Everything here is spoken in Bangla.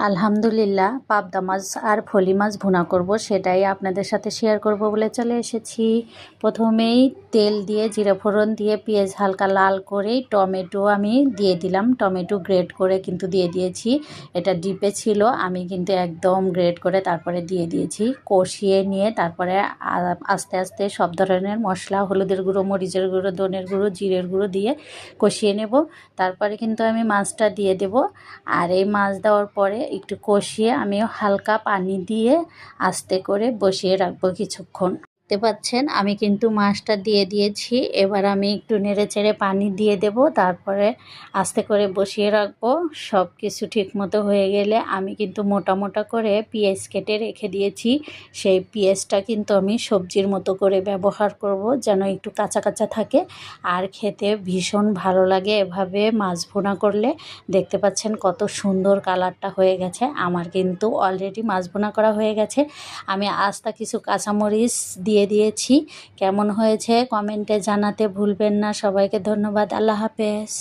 আলহামদুলিল্লাহ, পাবদা মাছ আর ফলি মাছ ভুনা করব, সেটাই আপনাদের সাথে শেয়ার করব বলে চলে এসেছি। প্রথমেই তেল দিয়ে জিরা ফোড়ন দিয়ে পেঁয়াজ হালকা লাল করে টমেটো আমি দিয়ে দিলাম। টমেটো গ্রেট করে কিন্তু দিয়ে দিয়েছি, এটা ডিপে ছিল, আমি কিন্তু একদম গ্রেট করে তারপরে দিয়ে দিয়েছি। কষিয়ে নিয়ে তারপরে আস্তে আস্তে সব ধরনের মশলা, হলুদের গুঁড়ো, মরিচের গুঁড়ো, ধনের গুঁড়ো, জিরের গুঁড়ো দিয়ে কষিয়ে নেব। তারপরে কিন্তু আমি মাছটা দিয়ে দেব। আর এই মাছ দেওয়ার পরে একটু কষিয়ে আমি হালকা পানি দিয়ে আস্তে করে বসিয়ে রাখবো কিছুক্ষণ। দেখতে পাচ্ছেন আমি কিন্তু মাছটা দিয়ে দিয়েছি। এবার আমি একটু নেড়ে চেড়ে পানি দিয়ে দেব, তারপরে আস্তে করে বসিয়ে রাখবো। সব কিছু ঠিক মতো হয়ে গেলে আমি কিন্তু মোটা মোটা করে পেঁয়াজ কেটে রেখে দিয়েছি। সেই পেঁয়াজটা কিন্তু আমি সবজির মতো করে ব্যবহার করব, যেন একটু কাঁচা কাঁচা থাকে আর খেতে ভীষণ ভালো লাগে এভাবে মাছ ভুনা করলে। দেখতে পাচ্ছেন কত সুন্দর কালারটা হয়ে গেছে। আমার কিন্তু অলরেডি মাছ ভুনা করা হয়ে গেছে। আমি আস্তা কিছু কাঁচামরিচ দিয়ে দিয়েছি। কেমন হয়েছে কমেন্টে জানাতে ভুলবেন না। সবাইকে ধন্যবাদ। আল্লাহ হাফেজ।